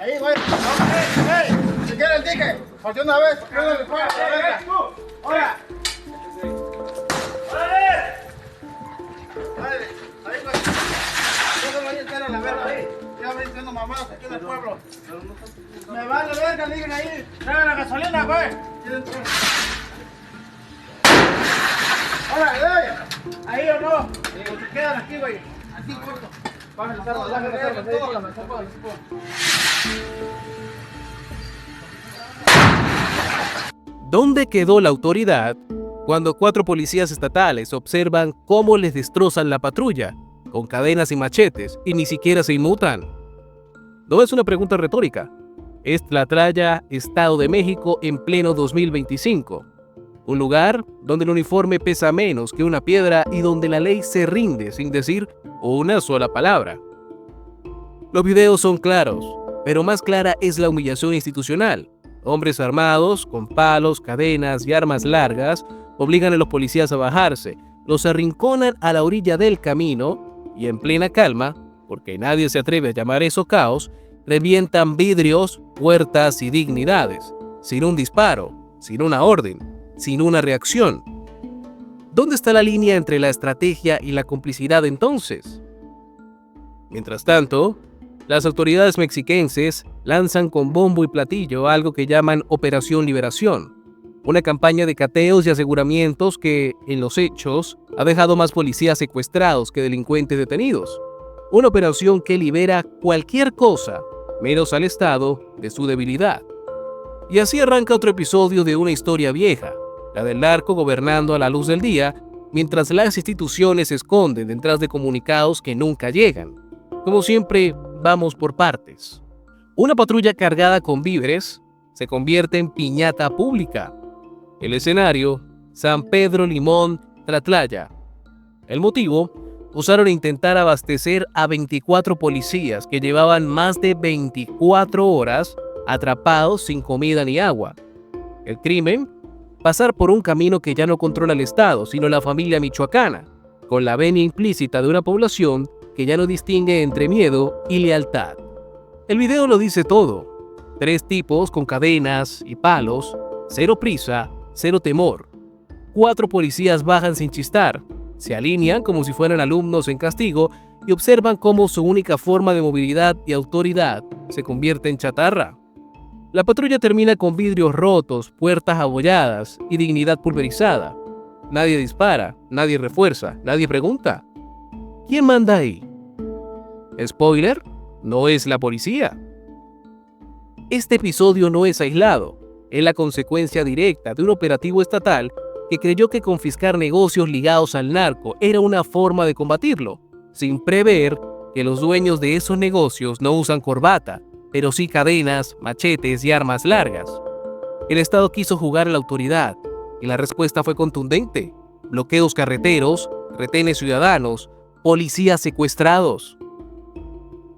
Ahí, güey. Si quiere el ticket, por una vez. ¡Hola! Ahí, güey. Yo no voy a estar en la verga ahí. Ya me diciendo mamadas aquí en el pueblo. Me vale verga, digan ahí. Traigan la gasolina, güey. ¡Hola, ahí o no! Se quedan aquí, güey. Aquí corto. ¿Dónde quedó la autoridad cuando 4 policías estatales observan cómo les destrozan la patrulla con cadenas y machetes y ni siquiera se inmutan? No es una pregunta retórica. Es Tlatlaya, Estado de México, en pleno 2025. Un lugar donde el uniforme pesa menos que una piedra y donde la ley se rinde sin decir una sola palabra. Los videos son claros, pero más clara es la humillación institucional. Hombres armados, con palos, cadenas y armas largas, obligan a los policías a bajarse, los arrinconan a la orilla del camino y en plena calma, porque nadie se atreve a llamar eso caos, revientan vidrios, puertas y dignidades, sin un disparo, sin una orden, sin una reacción. ¿Dónde está la línea entre la estrategia y la complicidad entonces? Mientras tanto, las autoridades mexiquenses lanzan con bombo y platillo algo que llaman Operación Liberación, una campaña de cateos y aseguramientos que, en los hechos, ha dejado más policías secuestrados que delincuentes detenidos. Una operación que libera cualquier cosa, menos al Estado, de su debilidad. Y así arranca otro episodio de una historia vieja, la del narco gobernando a la luz del día, mientras las instituciones se esconden detrás de comunicados que nunca llegan. Como siempre, vamos por partes. Una patrulla cargada con víveres se convierte en piñata pública. El escenario, San Pedro Limón, Tlatlaya. El motivo, usaron a intentar abastecer a 24 policías que llevaban más de 24 horas atrapados sin comida ni agua. El crimen, pasar por un camino que ya no controla el Estado, sino la familia michoacana, con la venia implícita de una población que ya no distingue entre miedo y lealtad. El video lo dice todo. 3 tipos con cadenas y palos, cero prisa, cero temor. 4 policías bajan sin chistar, se alinean como si fueran alumnos en castigo y observan cómo su única forma de movilidad y autoridad se convierte en chatarra. La patrulla termina con vidrios rotos, puertas abolladas y dignidad pulverizada. Nadie dispara, nadie refuerza, nadie pregunta. ¿Quién manda ahí? Spoiler, no es la policía. Este episodio no es aislado, es la consecuencia directa de un operativo estatal que creyó que confiscar negocios ligados al narco era una forma de combatirlo, sin prever que los dueños de esos negocios no usan corbata, pero sí cadenas, machetes y armas largas. El Estado quiso jugar a la autoridad y la respuesta fue contundente: bloqueos carreteros, retenes ciudadanos, policías secuestrados.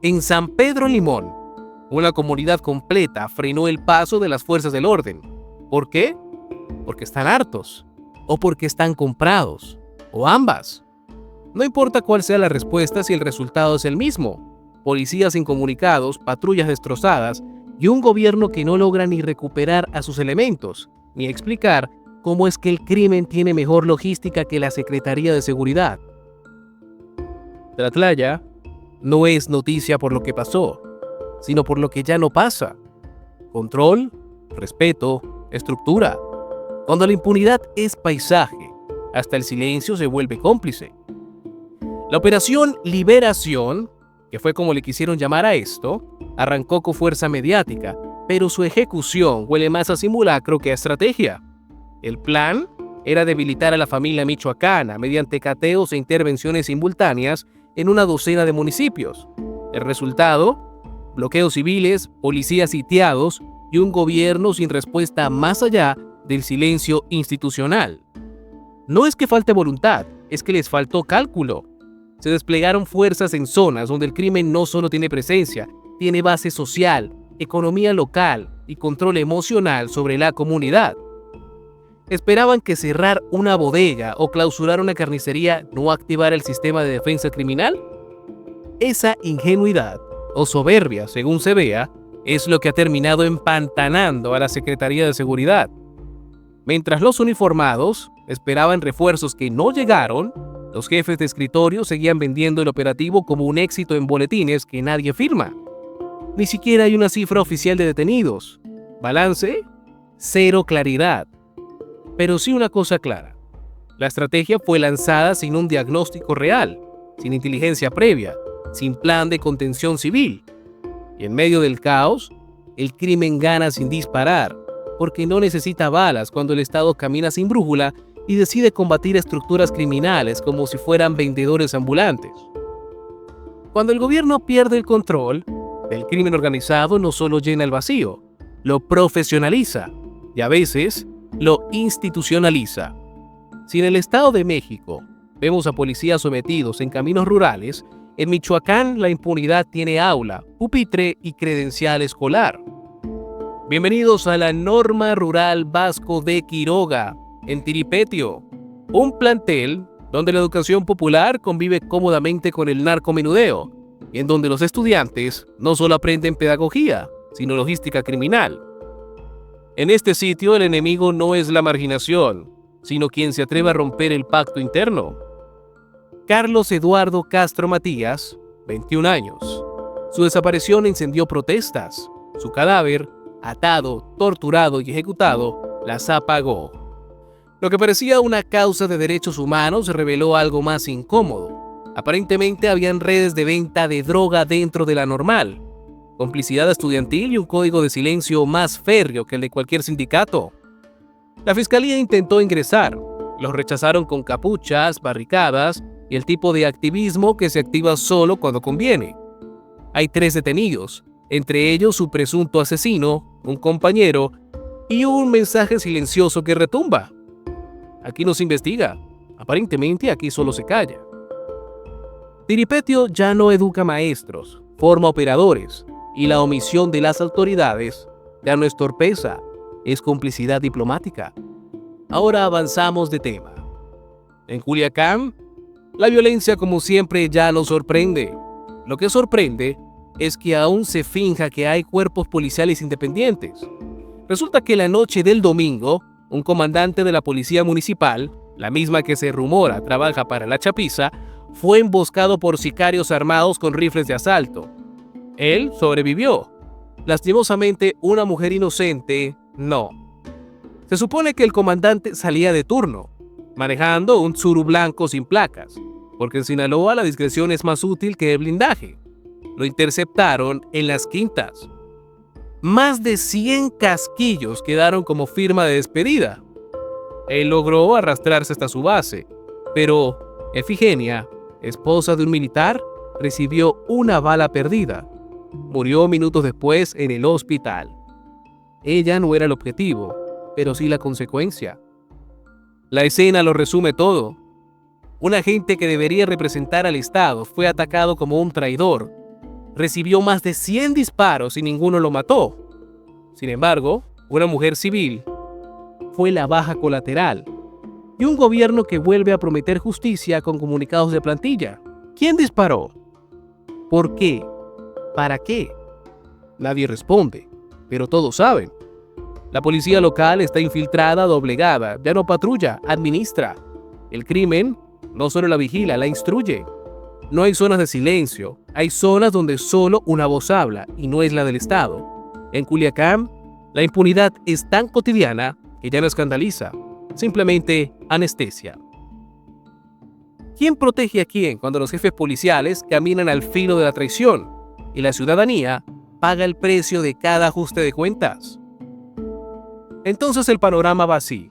En San Pedro Limón, una comunidad completa frenó el paso de las fuerzas del orden. ¿Por qué? Porque están hartos, o porque están comprados, o ambas. No importa cuál sea la respuesta si el resultado es el mismo: policías incomunicados, patrullas destrozadas y un gobierno que no logra ni recuperar a sus elementos, ni explicar cómo es que el crimen tiene mejor logística que la Secretaría de Seguridad. Tlatlaya no es noticia por lo que pasó, sino por lo que ya no pasa. Control, respeto, estructura. Cuando la impunidad es paisaje, hasta el silencio se vuelve cómplice. La Operación Liberación, que fue como le quisieron llamar a esto, arrancó con fuerza mediática, pero su ejecución huele más a simulacro que a estrategia. El plan era debilitar a la familia michoacana mediante cateos e intervenciones simultáneas en una docena de municipios. El resultado: bloqueos civiles, policías sitiados y un gobierno sin respuesta más allá del silencio institucional. No es que falte voluntad, es que les faltó cálculo. Se desplegaron fuerzas en zonas donde el crimen no solo tiene presencia, tiene base social, economía local y control emocional sobre la comunidad. ¿Esperaban que cerrar una bodega o clausurar una carnicería no activara el sistema de defensa criminal? Esa ingenuidad, o soberbia según se vea, es lo que ha terminado empantanando a la Secretaría de Seguridad. Mientras los uniformados esperaban refuerzos que no llegaron, los jefes de escritorio seguían vendiendo el operativo como un éxito en boletines que nadie firma. Ni siquiera hay una cifra oficial de detenidos. Balance, cero claridad. Pero sí una cosa clara. La estrategia fue lanzada sin un diagnóstico real, sin inteligencia previa, sin plan de contención civil. Y en medio del caos, el crimen gana sin disparar, porque no necesita balas cuando el Estado camina sin brújula y decide combatir estructuras criminales como si fueran vendedores ambulantes. Cuando el gobierno pierde el control, el crimen organizado no solo llena el vacío, lo profesionaliza y a veces lo institucionaliza. Si en el Estado de México vemos a policías sometidos en caminos rurales, en Michoacán la impunidad tiene aula, pupitre y credencial escolar. Bienvenidos a la Norma Rural Vasco de Quiroga, en Tiripetio, un plantel donde la educación popular convive cómodamente con el narcomenudeo, y en donde los estudiantes no solo aprenden pedagogía, sino logística criminal. En este sitio el enemigo no es la marginación, sino quien se atreve a romper el pacto interno. Carlos Eduardo Castro Matías, 21 años. Su desaparición encendió protestas. Su cadáver, atado, torturado y ejecutado, las apagó. Lo que parecía una causa de derechos humanos se reveló algo más incómodo. Aparentemente habían redes de venta de droga dentro de la Normal, complicidad estudiantil y un código de silencio más férreo que el de cualquier sindicato. La fiscalía intentó ingresar. Los rechazaron con capuchas, barricadas y el tipo de activismo que se activa solo cuando conviene. Hay 3 detenidos, entre ellos su presunto asesino, un compañero y un mensaje silencioso que retumba. Aquí no se investiga. Aparentemente aquí solo se calla. Tiripetio ya no educa maestros, forma operadores, y la omisión de las autoridades ya no es torpeza, es complicidad diplomática. Ahora avanzamos de tema. En Culiacán, la violencia como siempre ya no sorprende. Lo que sorprende es que aún se finja que hay cuerpos policiales independientes. Resulta que la noche del domingo, un comandante de la policía municipal, la misma que se rumora trabaja para la chapiza, fue emboscado por sicarios armados con rifles de asalto. Él sobrevivió. Lastimosamente, una mujer inocente, no. Se supone que el comandante salía de turno, manejando un Tsuru blanco sin placas, porque en Sinaloa la discreción es más útil que el blindaje. Lo interceptaron en Las Quintas. Más de 100 casquillos quedaron como firma de despedida. Él logró arrastrarse hasta su base, pero Efigenia, esposa de un militar, recibió una bala perdida. Murió minutos después en el hospital. Ella no era el objetivo, pero sí la consecuencia. La escena lo resume todo. Un agente que debería representar al Estado fue atacado como un traidor. Recibió más de 100 disparos y ninguno lo mató. Sin embargo, una mujer civil fue la baja colateral. Y un gobierno que vuelve a prometer justicia con comunicados de plantilla. ¿Quién disparó? ¿Por qué? ¿Para qué? Nadie responde, pero todos saben. La policía local está infiltrada, doblegada, ya no patrulla, administra. El crimen no solo la vigila, la instruye. No hay zonas de silencio, hay zonas donde solo una voz habla y no es la del Estado. En Culiacán, la impunidad es tan cotidiana que ya no escandaliza, simplemente anestesia. ¿Quién protege a quién cuando los jefes policiales caminan al filo de la traición y la ciudadanía paga el precio de cada ajuste de cuentas? Entonces el panorama va así.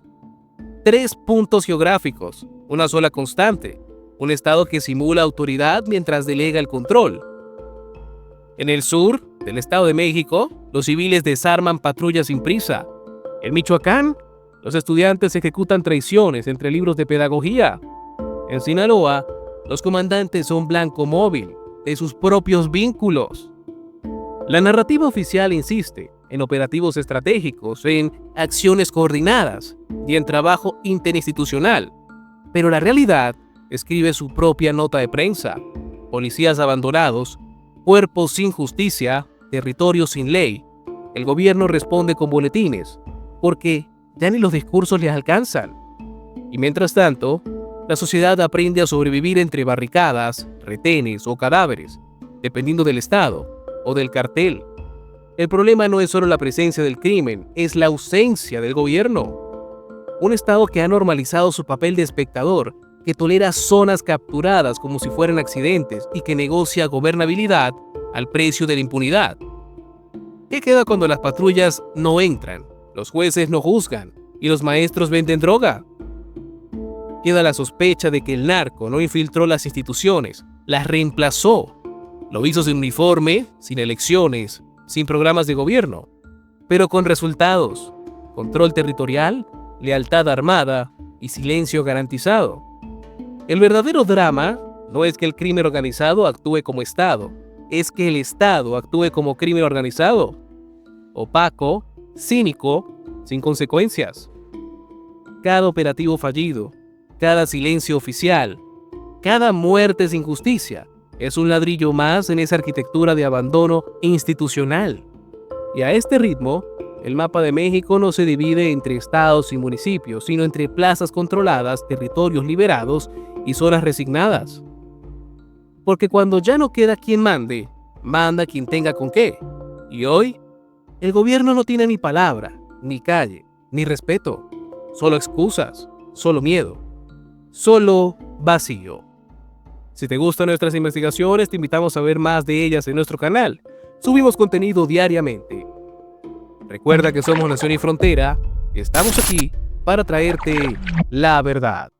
3 puntos geográficos, una sola constante, un Estado que simula autoridad mientras delega el control. En el sur del Estado de México, los civiles desarman patrullas sin prisa. En Michoacán, los estudiantes ejecutan traiciones entre libros de pedagogía. En Sinaloa, los comandantes son blanco móvil de sus propios vínculos. La narrativa oficial insiste en operativos estratégicos, en acciones coordinadas y en trabajo interinstitucional. Pero la realidad escribe su propia nota de prensa. Policías abandonados, cuerpos sin justicia, territorios sin ley, el gobierno responde con boletines, porque ya ni los discursos les alcanzan. Y mientras tanto, la sociedad aprende a sobrevivir entre barricadas, retenes o cadáveres, dependiendo del estado o del cartel. El problema no es solo la presencia del crimen, es la ausencia del gobierno. Un estado que ha normalizado su papel de espectador, que tolera zonas capturadas como si fueran accidentes y que negocia gobernabilidad al precio de la impunidad. ¿Qué queda cuando las patrullas no entran, los jueces no juzgan y los maestros venden droga? Queda la sospecha de que el narco no infiltró las instituciones, las reemplazó. Lo hizo sin uniforme, sin elecciones, sin programas de gobierno, pero con resultados: control territorial, lealtad armada y silencio garantizado. El verdadero drama no es que el crimen organizado actúe como Estado, es que el Estado actúe como crimen organizado, opaco, cínico, sin consecuencias. Cada operativo fallido, cada silencio oficial, cada muerte sin justicia es un ladrillo más en esa arquitectura de abandono institucional. Y a este ritmo, el mapa de México no se divide entre estados y municipios, sino entre plazas controladas, territorios liberados y zonas resignadas. Porque cuando ya no queda quien mande, manda quien tenga con qué. Y hoy, el gobierno no tiene ni palabra, ni calle, ni respeto. Solo excusas, solo miedo, solo vacío. Si te gustan nuestras investigaciones, te invitamos a ver más de ellas en nuestro canal. Subimos contenido diariamente. Recuerda que somos Nación y Frontera y estamos aquí para traerte la verdad.